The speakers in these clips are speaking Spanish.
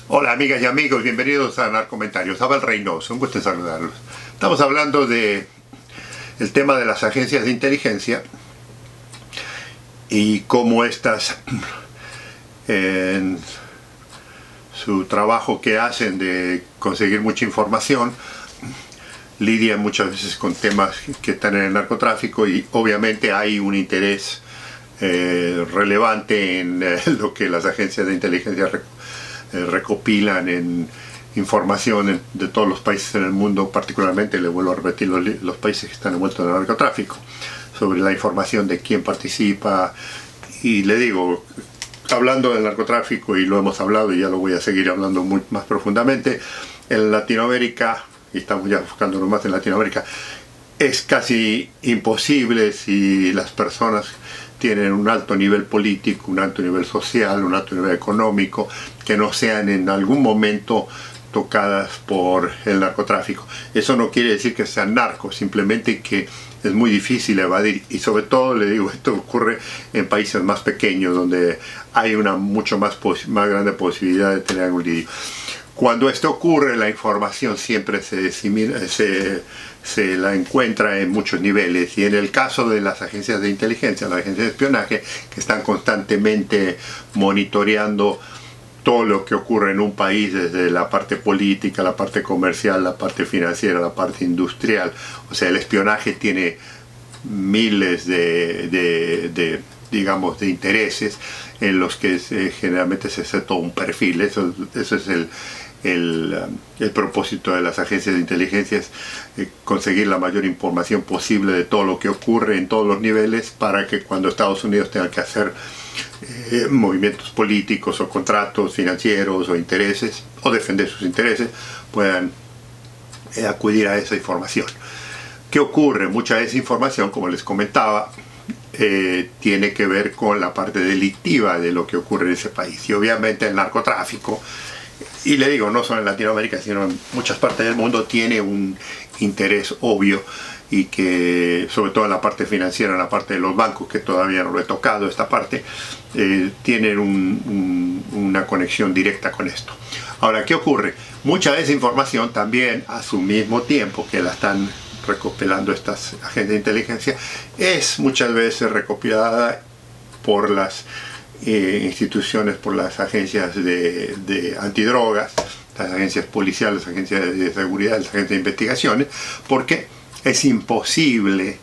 Hola amigas y amigos, bienvenidos a Narcomentarios. Abel Reynoso, un gusto en saludarlos. Estamos hablando de el tema de las agencias de inteligencia y cómo estas, en su trabajo que hacen de conseguir mucha información, lidian muchas veces con temas que están en el narcotráfico y obviamente hay un interés relevante en lo que las agencias de inteligencia recopilan en información de todos los países en el mundo, particularmente, le vuelvo a repetir, los países que están envueltos en el narcotráfico, sobre la información de quién participa. Y le digo, hablando del narcotráfico, y lo hemos hablado y ya lo voy a seguir hablando muy más profundamente, en Latinoamérica, y estamos ya enfocándonos más en Latinoamérica, es casi imposible si las personas tienen un alto nivel político, un alto nivel social, un alto nivel económico, que no sean en algún momento tocadas por el narcotráfico. Eso no quiere decir que sean narcos, simplemente que es muy difícil evadir, y sobre todo, le digo, esto ocurre en países más pequeños, donde hay una mucho más grande posibilidad de tener algún lidio. Cuando esto ocurre, la información siempre se la encuentra en muchos niveles, y en el caso de las agencias de inteligencia, las agencias de espionaje, que están constantemente monitoreando todo lo que ocurre en un país, desde la parte política, la parte comercial, la parte financiera, la parte industrial. O sea, el espionaje tiene miles digamos, de intereses en los que generalmente se hace todo un perfil. Eso es el propósito de las agencias de inteligencia, es conseguir la mayor información posible de todo lo que ocurre en todos los niveles, para que cuando Estados Unidos tenga que hacer movimientos políticos o contratos financieros o intereses, o defender sus intereses, puedan acudir a esa información. ¿Qué ocurre? Mucha de esa información, como les comentaba, tiene que ver con la parte delictiva de lo que ocurre en ese país, y obviamente el narcotráfico, y le digo, no solo en Latinoamérica, sino en muchas partes del mundo, tiene un interés obvio, y que sobre todo en la parte financiera, en la parte de los bancos, que todavía no lo he tocado esta parte, tienen una conexión directa con esto. Ahora, ¿qué ocurre? Mucha de esa información también, a su mismo tiempo que la están recopilando estas agencias de inteligencia, es muchas veces recopilada por las instituciones, por las agencias de antidrogas, las agencias policiales, las agencias de seguridad, las agencias de investigaciones, porque es imposible,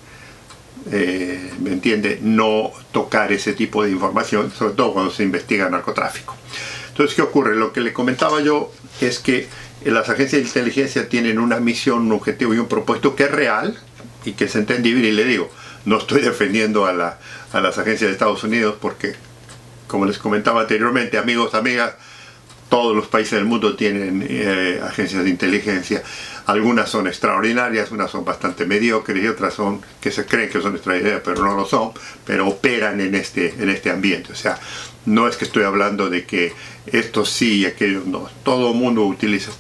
¿me entiende?, no tocar ese tipo de información, sobre todo cuando se investiga narcotráfico. Entonces, ¿qué ocurre? Lo que le comentaba yo es que las agencias de inteligencia tienen una misión, un objetivo y un propósito que es real y que es entendible, y le digo, no estoy defendiendo a las agencias de Estados Unidos, porque, como les comentaba anteriormente, amigos, amigas, todos los países del mundo tienen agencias de inteligencia. Algunas son extraordinarias, unas son bastante mediocres, y otras son que se creen que son extraordinarias, pero no lo son, pero operan en este ambiente. O sea, no es que estoy hablando de que estos sí y aquellos no. Todo el mundo utiliza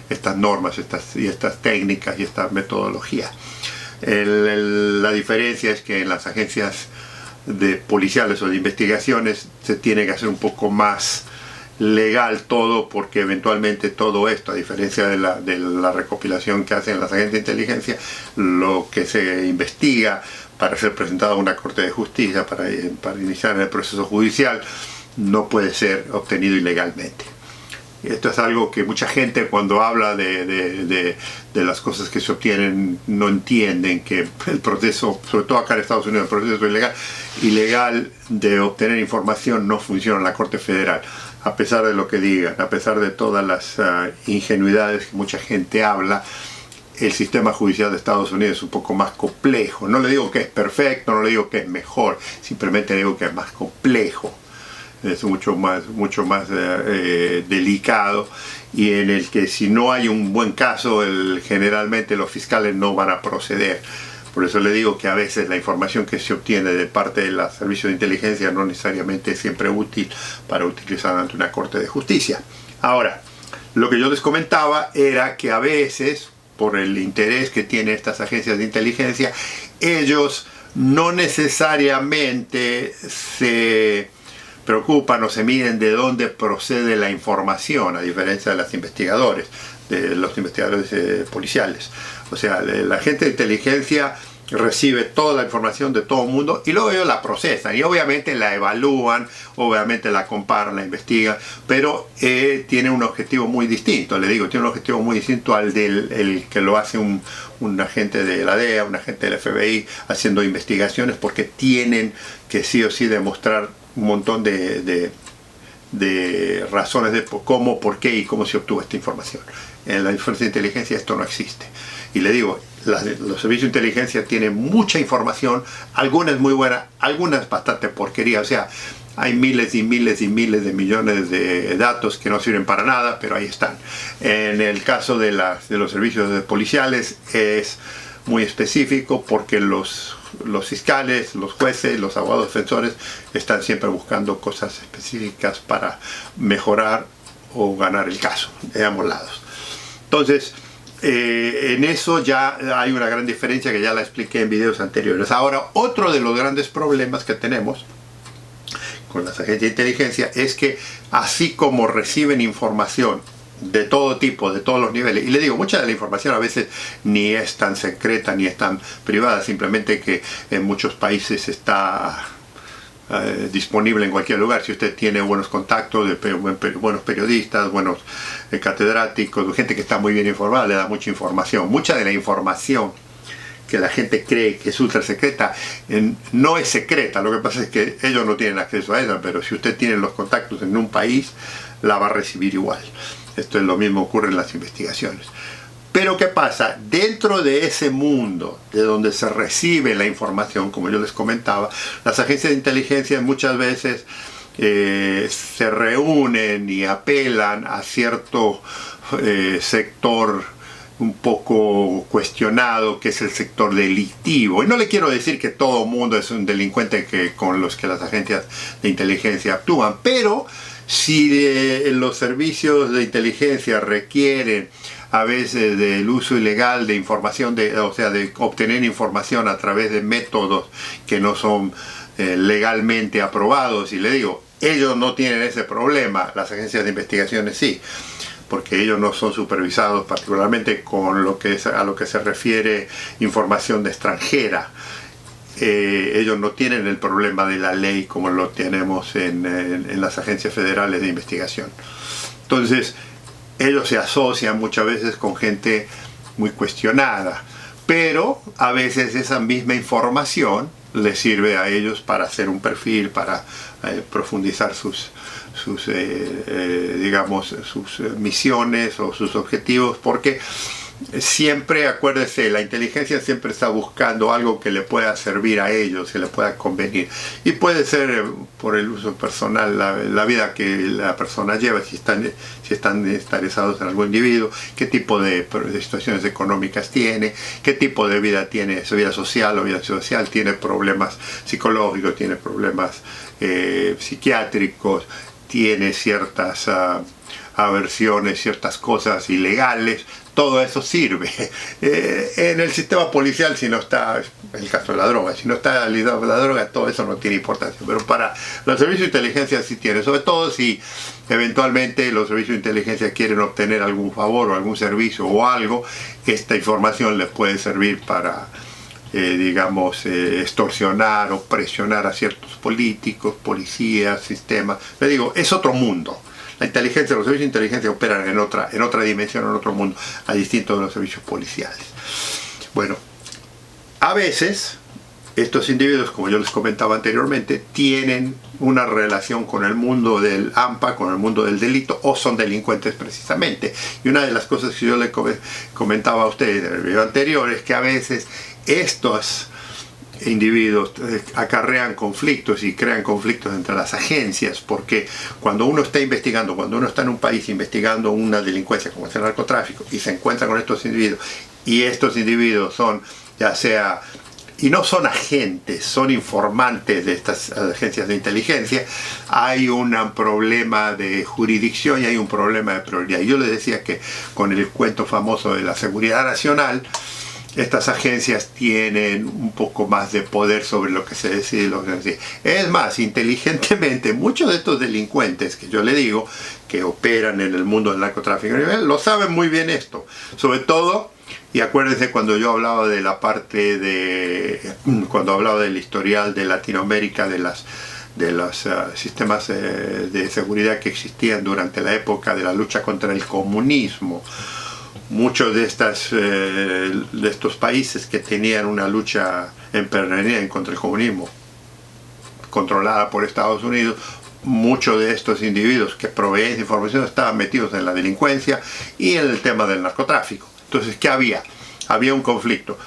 estas normas, estas técnicas y esta metodología. La diferencia es que en las agencias policiales o de investigaciones se tiene que hacer un poco más legal todo, porque eventualmente todo esto, a diferencia de la recopilación que hacen las agencias de inteligencia, lo que se investiga para ser presentado a una corte de justicia, para iniciar el proceso judicial, no puede ser obtenido ilegalmente. Esto es algo que mucha gente, cuando habla de las cosas que se obtienen, no entienden que el proceso, sobre todo acá en Estados Unidos, el proceso ilegal de obtener información no funciona en la Corte Federal. A pesar de lo que digan, a pesar de todas las ingenuidades que mucha gente habla, el sistema judicial de Estados Unidos es un poco más complejo. No le digo que es perfecto, no le digo que es mejor, simplemente digo que es más complejo. Es mucho más delicado, y en el que si no hay un buen caso, generalmente los fiscales no van a proceder. Por eso le digo que a veces la información que se obtiene de parte de los servicios de inteligencia no necesariamente es siempre útil para utilizar ante una corte de justicia. Ahora, lo que yo les comentaba era que a veces, por el interés que tienen estas agencias de inteligencia, ellos no necesariamente se preocupan o se miden de dónde procede la información, a diferencia de los investigadores policiales. O sea, la gente de inteligencia recibe toda la información de todo el mundo y luego ellos la procesan y obviamente la evalúan, obviamente la comparan, la investigan, pero tiene un objetivo muy distinto, le digo, tiene un objetivo muy distinto al del que lo hace un agente de la DEA, un agente del FBI haciendo investigaciones, porque tienen que sí o sí demostrar un montón de razones de cómo, por qué y cómo se obtuvo esta información. En la fuerza de inteligencia esto no existe. Y le digo, los servicios de inteligencia tienen mucha información, algunas muy buenas, algunas bastante porquería. O sea, hay miles y miles y miles de millones de datos que no sirven para nada, pero ahí están. En el caso de los servicios policiales es muy específico, porque los fiscales, los jueces, los abogados defensores están siempre buscando cosas específicas para mejorar o ganar el caso, de ambos lados. Entonces, en eso ya hay una gran diferencia que ya la expliqué en videos anteriores. Ahora, otro de los grandes problemas que tenemos con las agencias de inteligencia es que, así como reciben información de todo tipo, de todos los niveles, y le digo, mucha de la información a veces ni es tan secreta ni es tan privada, simplemente que en muchos países está disponible en cualquier lugar. Si usted tiene buenos contactos, buenos periodistas, buenos catedráticos, gente que está muy bien informada, le da mucha información. Mucha de la información que la gente cree que es ultra secreta no es secreta, lo que pasa es que ellos no tienen acceso a ella, pero si usted tiene los contactos en un país, la va a recibir igual. Esto es lo mismo ocurre en las investigaciones. Pero ¿qué pasa? Dentro de ese mundo de donde se recibe la información, como yo les comentaba, las agencias de inteligencia muchas veces se reúnen y apelan a cierto sector un poco cuestionado, que es el sector delictivo. Y no le quiero decir que todo el mundo es un delincuente con los que las agencias de inteligencia actúan, pero si los servicios de inteligencia requieren a veces del uso ilegal de información, o sea, de obtener información a través de métodos que no son legalmente aprobados, y le digo, ellos no tienen ese problema, las agencias de investigaciones sí, porque ellos no son supervisados particularmente con a lo que se refiere información de extranjera. Ellos no tienen el problema de la ley como lo tenemos en las agencias federales de investigación. Entonces, ellos se asocian muchas veces con gente muy cuestionada, pero a veces esa misma información les sirve a ellos para hacer un perfil, para profundizar sus misiones o sus objetivos, porque siempre, acuérdese, la inteligencia siempre está buscando algo que le pueda servir a ellos, que le pueda convenir. Y puede ser por el uso personal, la vida que la persona lleva, si están interesados en algún individuo, qué tipo de situaciones económicas tiene, qué tipo de vida tiene, su vida social o vida social, tiene problemas psicológicos, tiene problemas psiquiátricos, tiene ciertas aversiones, ciertas cosas ilegales. Todo eso sirve. En el sistema policial, si no está, en el caso de la droga, si no está ligado a la droga, todo eso no tiene importancia. Pero para los servicios de inteligencia sí tiene, sobre todo si eventualmente los servicios de inteligencia quieren obtener algún favor o algún servicio o algo, esta información les puede servir para, extorsionar o presionar a ciertos políticos, policías, sistemas. Le digo, es otro mundo. La inteligencia, los servicios de inteligencia operan en otra dimensión, en otro mundo, a distinto de los servicios policiales. Bueno, a veces estos individuos, como yo les comentaba anteriormente, tienen una relación con el mundo del AMPA, con el mundo del delito, o son delincuentes precisamente. Y una de las cosas que yo le comentaba a ustedes en el video anterior es que a veces estos individuos acarrean conflictos y crean conflictos entre las agencias, porque cuando uno está investigando, cuando uno está en un país investigando una delincuencia como es el narcotráfico y se encuentra con estos individuos, y estos individuos son, ya sea, y no son agentes, son informantes de estas agencias de inteligencia, hay un problema de jurisdicción y hay un problema de prioridad. Yo les decía que con el cuento famoso de la seguridad nacional, estas agencias tienen un poco más de poder sobre lo que se decide y lo que se decide. Es más, inteligentemente, muchos de estos delincuentes que yo le digo, que operan en el mundo del narcotráfico, lo saben muy bien esto. Sobre todo, y acuérdense cuando yo hablaba de la parte de, cuando hablaba del historial de Latinoamérica, de los sistemas de seguridad que existían durante la época de la lucha contra el comunismo. Muchos de estos países que tenían una lucha empederniда contra el comunismo, controlada por Estados Unidos, muchos de estos individuos que proveían esa información estaban metidos en la delincuencia y en el tema del narcotráfico. Entonces, ¿qué había? Había un conflicto.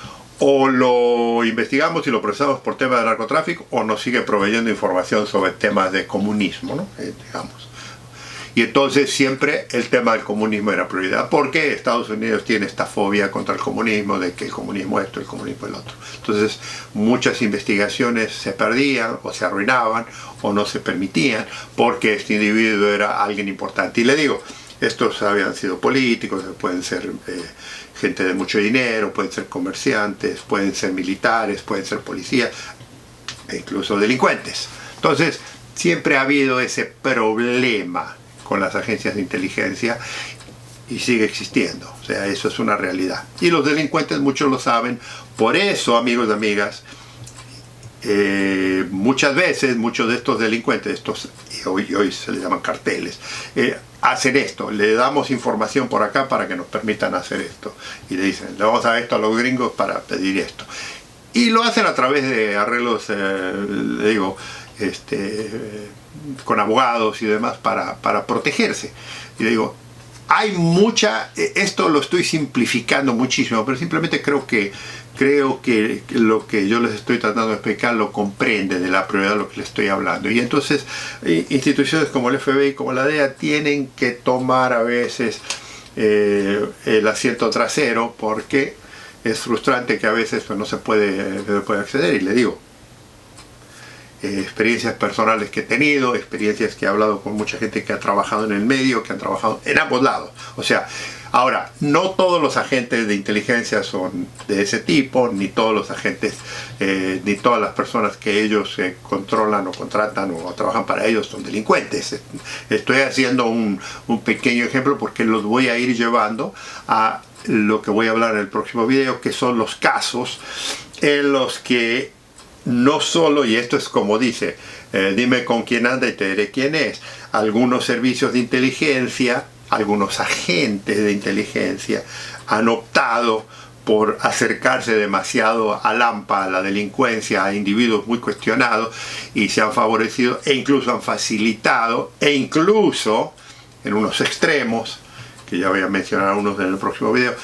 O lo investigamos y lo procesamos por temas de narcotráfico, o nos sigue proveyendo información sobre temas de comunismo, ¿no? Digamos. Y entonces siempre el tema del comunismo era prioridad, porque Estados Unidos tiene esta fobia contra el comunismo, de que el comunismo esto, el comunismo el otro. Entonces muchas investigaciones se perdían, o se arruinaban, o no se permitían, porque este individuo era alguien importante. Y le digo, estos habían sido políticos, pueden ser gente de mucho dinero, pueden ser comerciantes, pueden ser militares, pueden ser policías, e incluso delincuentes. Entonces siempre ha habido ese problema con las agencias de inteligencia y sigue existiendo. O sea, eso es una realidad. Y los delincuentes muchos lo saben. Por eso, amigos y amigas, muchas veces muchos de estos delincuentes, hoy se les llaman carteles, hacen esto. Le damos información por acá para que nos permitan hacer esto. Y le dicen, le vamos a dar esto a los gringos para pedir esto. Y lo hacen a través de arreglos, le digo, con abogados y demás para protegerse. Y le digo, hay mucha, esto lo estoy simplificando muchísimo, pero simplemente creo que lo que yo les estoy tratando de explicar lo comprende de la prioridad de lo que les estoy hablando. Y entonces instituciones como el FBI, como la DEA, tienen que tomar a veces el asiento trasero, porque es frustrante que a veces pues, no se puede acceder. Y le digo, experiencias personales que he tenido, experiencias que he hablado con mucha gente que ha trabajado en el medio, que han trabajado en ambos lados. O sea, ahora, no todos los agentes de inteligencia son de ese tipo, ni todos los agentes, ni todas las personas que ellos controlan o contratan o trabajan para ellos son delincuentes. Estoy haciendo un pequeño ejemplo porque los voy a ir llevando a lo que voy a hablar en el próximo video, que son los casos en los que no solo, y esto es como dice, dime con quién anda y te diré quién es, algunos servicios de inteligencia, algunos agentes de inteligencia han optado por acercarse demasiado a Lampa, a la delincuencia, a individuos muy cuestionados, y se han favorecido e incluso han facilitado, e incluso en unos extremos, que ya voy a mencionar algunos en el próximo video,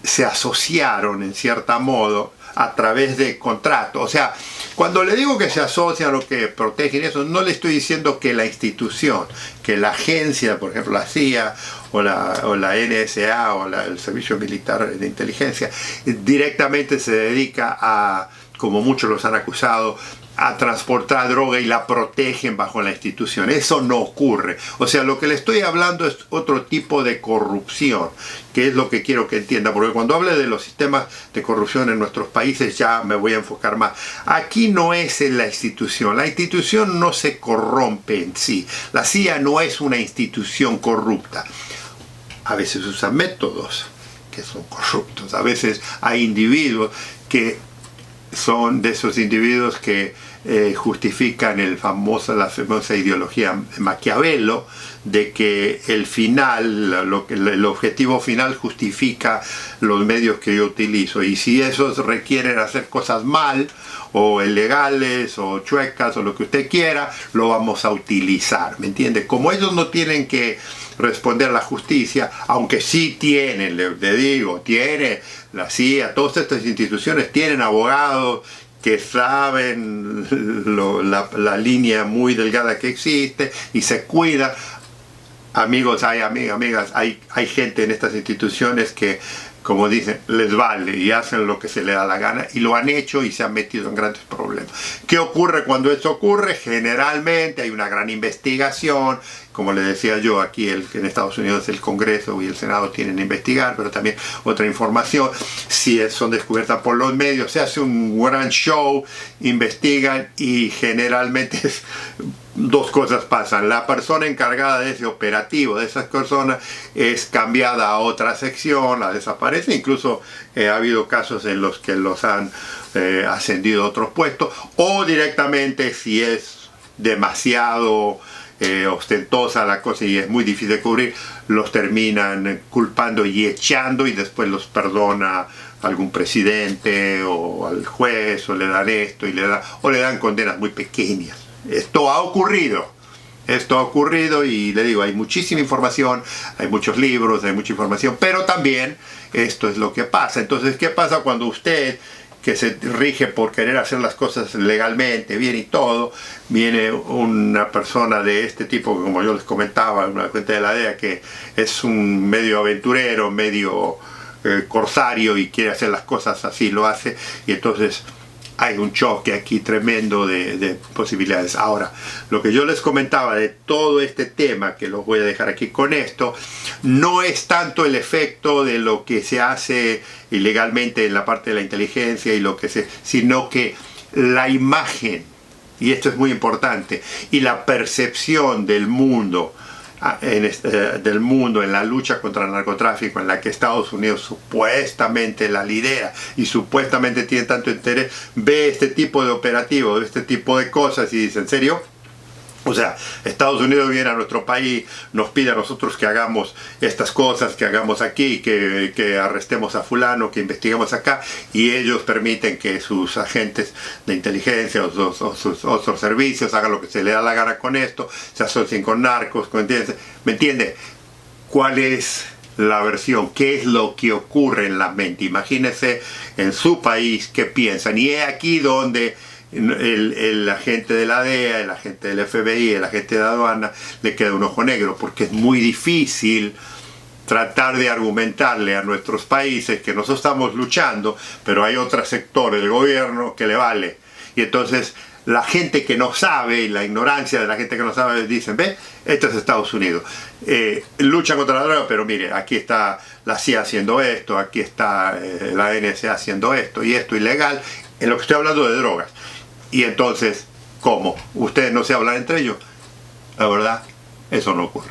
se asociaron en cierto modo a través de contratos. O sea, cuando le digo que se asocian o que protegen eso, no le estoy diciendo que la institución, que la agencia, por ejemplo la CIA o la NSA o el Servicio Militar de Inteligencia, directamente se dedica a, como muchos los han acusado, a transportar droga y la protegen bajo la institución. Eso no ocurre. O sea, lo que le estoy hablando es otro tipo de corrupción, que es lo que quiero que entienda, porque cuando hable de los sistemas de corrupción en nuestros países ya me voy a enfocar más. Aquí no es en la institución no se corrompe en sí. La CIA no es una institución corrupta. A veces usan métodos que son corruptos, a veces hay individuos que son de esos individuos que justifican la famosa ideología de Maquiavelo, de que el objetivo final justifica los medios que yo utilizo, y si esos requieren hacer cosas mal o ilegales o chuecas o lo que usted quiera, lo vamos a utilizar, ¿me entiende? Como ellos no tienen que responder a la justicia, aunque sí tienen, le digo, tiene la CIA, todas estas instituciones tienen abogados que saben la línea muy delgada que existe y se cuidan. Amigos, amigas, hay gente en estas instituciones que, como dicen, les vale y hacen lo que se les da la gana, y lo han hecho y se han metido en grandes problemas. ¿Qué ocurre cuando esto ocurre? Generalmente hay una gran investigación como le decía yo, aquí en Estados Unidos el Congreso y el Senado tienen que investigar, pero también otra información, si son descubiertas por los medios, se hace un gran show, investigan y generalmente dos cosas pasan. La persona encargada de ese operativo, de esas personas, es cambiada a otra sección, la desaparece. Incluso ha habido casos en los que los han ascendido a otros puestos, o directamente, si es demasiado ostentosa la cosa y es muy difícil de cubrir, los terminan culpando y echando, y después los perdona algún presidente o al juez, o le dan esto y le dan condenas muy pequeñas. Esto ha ocurrido y le digo, hay muchísima información, hay muchos libros, hay mucha información, pero también esto es lo que pasa. Entonces, ¿qué pasa cuando usted, que se rige por querer hacer las cosas legalmente, bien y todo, viene una persona de este tipo, como yo les comentaba, una cuenta de la DEA, que es un medio aventurero, medio corsario, y quiere hacer las cosas así, lo hace, y entonces hay un choque aquí tremendo de posibilidades. Ahora, lo que yo les comentaba de todo este tema, que los voy a dejar aquí con esto, no es tanto el efecto de lo que se hace ilegalmente en la parte de la inteligencia y sino que la imagen, y esto es muy importante, y la percepción del mundo, en la lucha contra el narcotráfico, en la que Estados Unidos supuestamente la lidera y supuestamente tiene tanto interés, ve este tipo de operativos, ve este tipo de cosas y dice, ¿en serio? O sea, Estados Unidos viene a nuestro país, nos pide a nosotros que hagamos estas cosas, que hagamos aquí, que arrestemos a fulano, que investiguemos acá, y ellos permiten que sus agentes de inteligencia o sus otros servicios hagan lo que se les da la gana con esto, se asocien con narcos, ¿me entiende? ¿Cuál es la versión? ¿Qué es lo que ocurre en la mente? Imagínense en su país qué piensan, y es aquí donde el agente de la DEA, el agente del FBI, el agente de aduana le queda un ojo negro, porque es muy difícil tratar de argumentarle a nuestros países que nosotros estamos luchando, pero hay otro sector del gobierno que le vale. Y entonces la gente que no sabe, y la ignorancia de la gente que no sabe, dicen, ve, esto es Estados Unidos, luchan contra la droga, pero mire, aquí está la CIA haciendo esto, aquí está la NSA haciendo esto, y esto ilegal, en lo que estoy hablando de drogas. Y entonces, ¿cómo? ¿Ustedes no se hablan entre ellos? La verdad, eso no ocurre.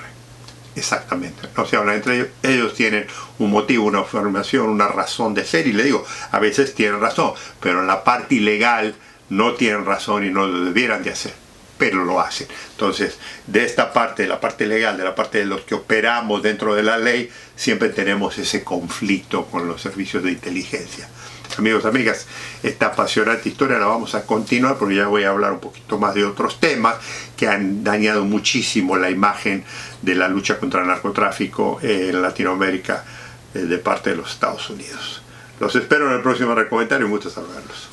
Exactamente, no se hablan entre ellos. Ellos tienen un motivo, una formación, una razón de ser. Y le digo, a veces tienen razón, pero en la parte ilegal no tienen razón y no lo debieran de hacer, pero lo hacen. Entonces, de esta parte, de la parte legal, de la parte de los que operamos dentro de la ley, siempre tenemos ese conflicto con los servicios de inteligencia. Amigos, amigas, esta apasionante historia la vamos a continuar, porque ya voy a hablar un poquito más de otros temas que han dañado muchísimo la imagen de la lucha contra el narcotráfico en Latinoamérica de parte de los Estados Unidos. Los espero en el próximo comentario y muchos saludos.